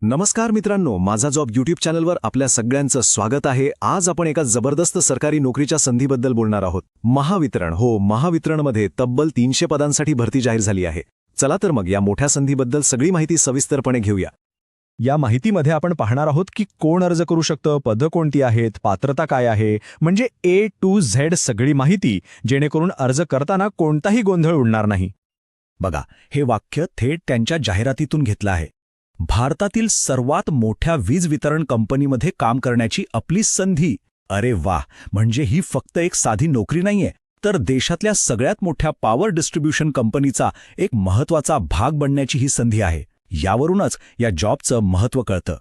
नमस्कार मित्रांनो, माझा जॉब यूट्यूब चॅनलवर आपल्या सगळ्यांचं स्वागत आहे. आज आपण एका जबरदस्त सरकारी नोकरीच्या संधीबद्दल बोलणार आहोत. महावितरणमध्ये तब्बल 300 पदांसाठी भरती जाहीर झाली आहे. चला तर मग या मोठ्या संधीबद्दल सगळी माहिती सविस्तरपणे घेऊया. या माहितीमध्ये आपण पाहणार आहोत की कोण अर्ज करू शकतं, पदं कोणती आहेत, पात्रता काय आहे, म्हणजे A to Z सगळी माहिती, जेणेकरून अर्ज करताना कोणताही गोंधळ उडणार नाही. बघा, हे वाक्य थेट त्यांच्या जाहिरातीतून घेतलं आहे. भारतातील सर्वात मोठ्या वीज वितरण कंपनीमध्ये काम करण्याची आपली संधी. अरे वाह, म्हणजे ही फक्त एक साधी नोकरी नाहीये, तर देशातल्या सगळ्यात मोठ्या पॉवर डिस्ट्रीब्युशन कंपनीचा एक महत्त्वाचा भाग बनण्याची ही संधी आहे. यावरूनच या जॉबचं महत्त्व कळतं.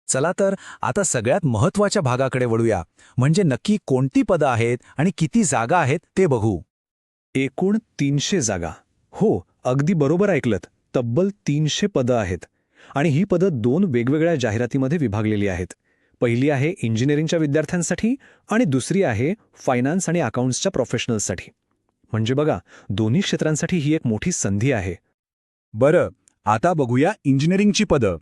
चला तर आता सगळ्यात महत्त्वाच्या भागाकडे वळूया, म्हणजे नक्की कोणती पदं आहेत आणि किती जागा आहेत ते बघू. एकूण 300 जागा. हो, अगदी बरोबर ऐकलत. तब्बल 300 पदं आहेत. आणि ही पदं 2 वेगवेगळ्या जाहिरातीमध्ये विभागलेली आहेत. पहिली आहे इंजिनिअरिंगच्या विद्यार्थ्यांसाठी आणि दुसरी आहे फायनान्स आणि अकाउंट्सच्या प्रोफेशनल्ससाठी. म्हणजे बघा, दोन्ही क्षेत्रांसाठी ही एक मोठी संधी आहे. बरं, आता बघूया इंजिनिअरिंगची पदं.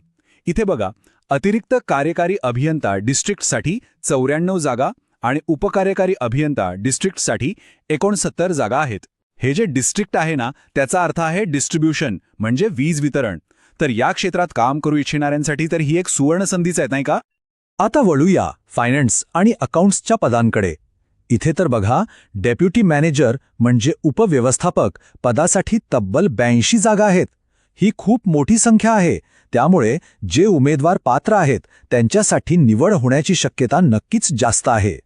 इथे बघा, अतिरिक्त कार्यकारी अभियंता डिस्ट्रिक्टसाठी 94 जागा आणि उपकार्यकारी अभियंता डिस्ट्रिक्टसाठी 69 जागा आहेत. हे जे डिस्ट्रिक्ट आहे ना, त्याचा अर्थ आहे डिस्ट्रीब्युशन, म्हणजे वीज वितरण. तर या क्षेत्रात काम करू इच्छिणाऱ्यांसाठी तर ही एक सुवर्ण संधीच आहे, नाही का? आता वळूया फायनान्स आणि अकाउंट्सच्या पदांकडे. इथे तर बघा, डेप्युटी मॅनेजर म्हणजे उपव्यवस्थापक पदासाठी तब्बल 82 जागा आहेत. ही खूप मोठी संख्या आहे. त्यामुळे जे उमेदवार पात्र आहेत त्यांच्यासाठी निवड होण्याची शक्यता नक्कीच जास्त आहे.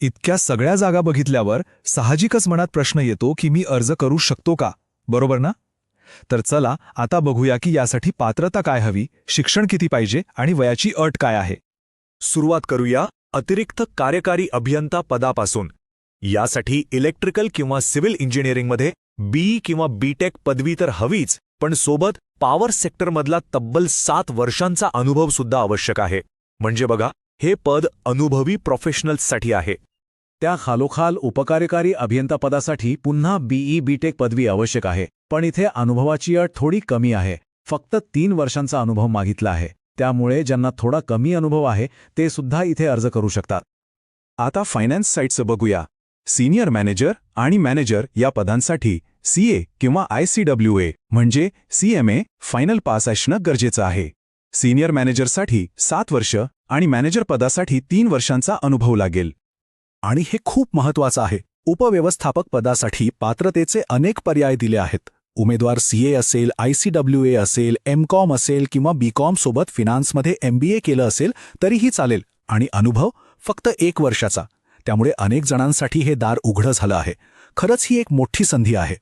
इतक्या सगळ्या जागा बघितल्यावर साहजिकच मनात प्रश्न येतो की मी अर्ज करू शकतो का, बरोबर ना? तर चला आता बघूया की यासाठी पात्रता काय हवी, शिक्षण किती पाहिजे आणि वयाची अट काय आहे. सुरुवात करूया अतिरिक्त कार्यकारी अभियंता पदापासून. यासाठी इलेक्ट्रिकल किंवा सिव्हिल इंजिनिअरिंगमध्ये BE किंवा BTech पदवी तर हवीच, पण सोबत पॉवर सेक्टरमधला तब्बल 7 वर्षांचा अनुभव सुद्धा आवश्यक आहे. म्हणजे बघा, हे पद अनुभवी प्रोफेशनल्ससाठी आहे. त्या खालोखाल उपकार्यकारी अभियंता पदासाठी पुन्हा BE BTech पदवी आवश्यक आहे. पण इथे अनुभवाची अट थोडी कमी आहे. फक्त 3 वर्षांचा अनुभव मागितला आहे. त्यामुळे ज्यांना थोडा कमी अनुभव आहे ते सुद्धा इथे अर्ज करू शकतात. आता फायनान्स साईडचं बघूया. सिनियर मॅनेजर आणि मॅनेजर या पदांसाठी CA किंवा ICWA म्हणजे CMA फायनल पास असणं गरजेचं आहे. सिनियर मॅनेजरसाठी 7 वर्ष आणि मॅनेजर पदासाठी 3 वर्षांचा अनुभव लागेल. आणि हे खूप महत्त्वाचं आहे, उपव्यवस्थापक पदासाठी पात्रतेचे अनेक पर्याय दिले आहेत. उमेदवार CA असेल, ICWA असेल, MCOM असेल किंवा BCOM सोबत फिनान्समध्ये MBA केलं असेल तरीही चालेल. आणि अनुभव फक्त 1 वर्षाचा. त्यामुळे अनेक जणांसाठी हे दार उघडं झालं आहे. खरंच ही एक मोठी संधी आहे.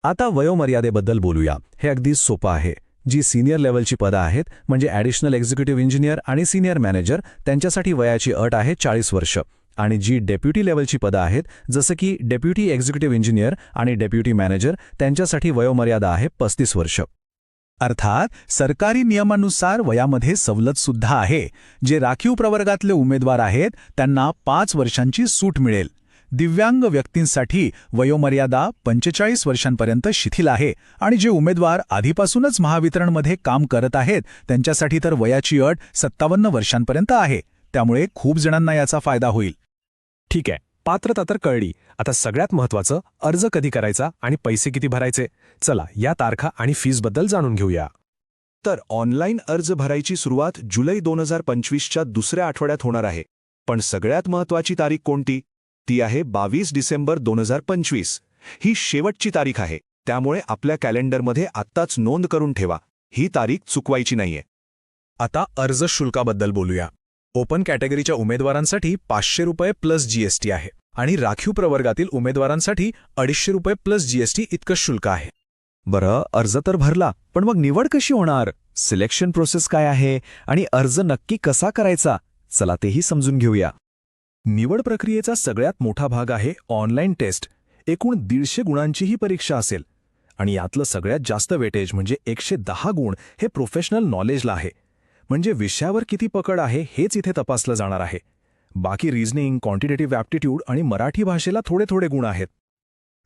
आता वयोमर्यादेबद्दल बोलूया. हे अगदी सोपं आहे. जी सिनियर लेवलची पदं आहेत, म्हणजे ॲडिशनल एक्झिक्युटिव्ह इंजिनियर आणि सिनियर मॅनेजर, त्यांच्यासाठी वयाची अट आहे 40 वर्ष. आणि जी डेप्युटी लेवलची पदं आहेत, जसं की डेप्युटी एक्झिक्युटिव्ह इंजिनियर आणि डेप्युटी मॅनेजर, त्यांच्यासाठी वयोमर्यादा आहे 35 वर्ष. अर्थात सरकारी नियमानुसार वयामध्ये सवलतसुद्धा आहे. जे राखीव प्रवर्गातले उमेदवार आहेत त्यांना 5 वर्षांची सूट मिळेल. दिव्यांग व्यक्तींसाठी वयोमर्यादा 45 वर्षांपर्यंत शिथिल आहे. आणि जे उमेदवार आधीपासूनच महावितरणमध्ये काम करत आहेत त्यांच्यासाठी तर वयाची अट 57 वर्षांपर्यंत आहे. त्यामुळे खूप जणांना याचा फायदा होईल. ठीक आहे, पात्रता तर कळली. आता सगळ्यात महत्त्वाचं, अर्ज कधी करायचा आणि पैसे किती भरायचे. चला या तारखा आणि फीसबद्दल जाणून घेऊया. तर ऑनलाईन अर्ज भरायची सुरुवात जुलै 2025च्या दुसऱ्या आठवड्यात होणार आहे. पण सगळ्यात महत्त्वाची तारीख कोणती? ती आहे 22 डिसेंबर 2025. ही शेवटची तारीख आहे. त्यामुळे आपल्या कॅलेंडरमध्ये आत्ताच नोंद करून ठेवा. ही तारीख चुकवायची नाहीये. आता अर्ज शुल्काबद्दल बोलूया. ओपन कॅटेगरीच्या उमेदवारांसाठी 500 रुपये प्लस GST आहे आणि राखीव प्रवर्गातील उमेदवारांसाठी 250 रुपये प्लस GST इतकं शुल्क आहे. बरं, अर्ज तर भरला, पण मग निवड कशी होणार? सिलेक्शन प्रोसेस काय आहे आणि अर्ज नक्की कसा करायचा? चला तेही समजून घेऊया. निवड प्रक्रियेचा सगळ्यात मोठा भाग आहे ऑनलाईन टेस्ट. एकूण 150 गुणांची ही परीक्षा असेल. आणि यातलं सगळ्यात जास्त वेटेज म्हणजे 110 गुण हे प्रोफेशनल नॉलेजला आहे. म्हणजे विषयावर किती पकड आहे हेच इथे तपासलं जाणार आहे. बाकी रिझनिंग, क्वांटिटेटिव्ह ॲप्टिट्यूड आणि मराठी भाषेला थोडे थोडे गुण आहेत.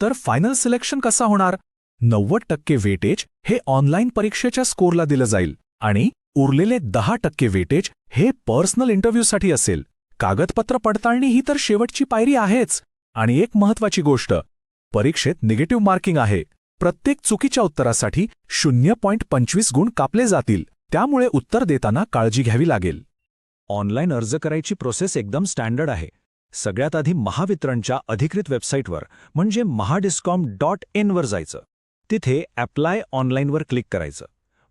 तर फायनल सिलेक्शन कसा होणार? 90% वेटेज हे ऑनलाईन परीक्षेच्या स्कोरला दिलं जाईल आणि उरलेले 10% वेटेज हे पर्सनल इंटरव्ह्यूसाठी असेल. कागदपत्र पडताळणी ही तर शेवटची पायरी आहेच. आणि एक महत्वाची गोष्ट, परीक्षेत निगेटिव्ह मार्किंग आहे. प्रत्येक चुकीच्या उत्तरासाठी 0.25 गुण कापले जातील. त्यामुळे उत्तर देताना काळजी घ्यावी लागेल. ऑनलाईन अर्ज करायची प्रोसेस एकदम स्टँडर्ड आहे. सगळ्यात आधी महावितरणच्या अधिकृत वेबसाईटवर म्हणजे mahadiscom.in वर जायचं. तिथे अप्लाय ऑनलाईनवर क्लिक करायचं.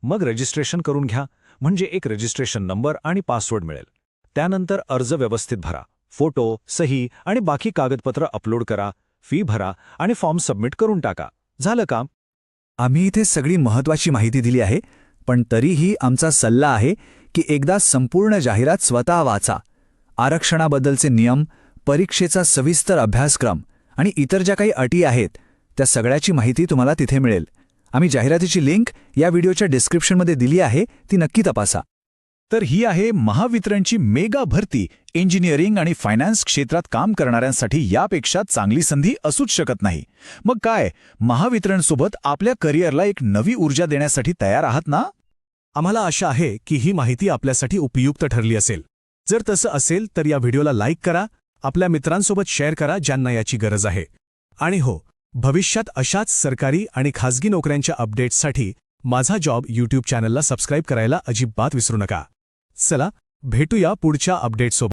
मग रजिस्ट्रेशन करून घ्या, म्हणजे एक रजिस्ट्रेशन नंबर आणि पासवर्ड मिळेल. त्यानंतर अर्ज व्यवस्थित भरा. फोटो, सही आणि बाकी कागदपत्र अपलोड करा, फी भरा आणि फॉर्म सबमिट करून टाका. झालं काम. आम्ही इथे सगळी महत्त्वाची माहिती दिली आहे, पण तरीही आमचा सल्ला आहे की एकदा संपूर्ण जाहिरात स्वतः वाचा. आरक्षणाबद्दलचे नियम, परीक्षेचा सविस्तर अभ्यासक्रम आणि इतर ज्या काही अटी आहेत त्या सगळ्याची माहिती तुम्हाला तिथे मिळेल. आम्ही जाहिरातीची लिंक या व्हिडिओच्या डिस्क्रिप्शनमध्ये दिली आहे, ती नक्की तपासा. तर ही आहे महावितरणची मेगा भरती. इंजिनिअरिंग आणि फायनान्स क्षेत्रात काम करणाऱ्यांसाठी यापेक्षा चांगली संधी असूच शकत नाही. मग काय, महावितरणसोबत आपल्या करिअरला एक नवी ऊर्जा देण्यासाठी तयार आहात ना? आम्हाला आशा आहे की ही माहिती आपल्यासाठी उपयुक्त ठरली असेल. जर तसं असेल तर या व्हिडिओला लाईक करा, आपल्या मित्रांसोबत शेअर करा ज्यांना याची गरज आहे. आणि हो, भविष्यात अशाच सरकारी आणि खासगी नोकऱ्यांच्या अपडेट्ससाठी माझा जॉब यूट्यूब चॅनलला सबस्क्राईब करायला अजिबात विसरू नका. चला, भेटूया पुढच्या अपडेटसोबत.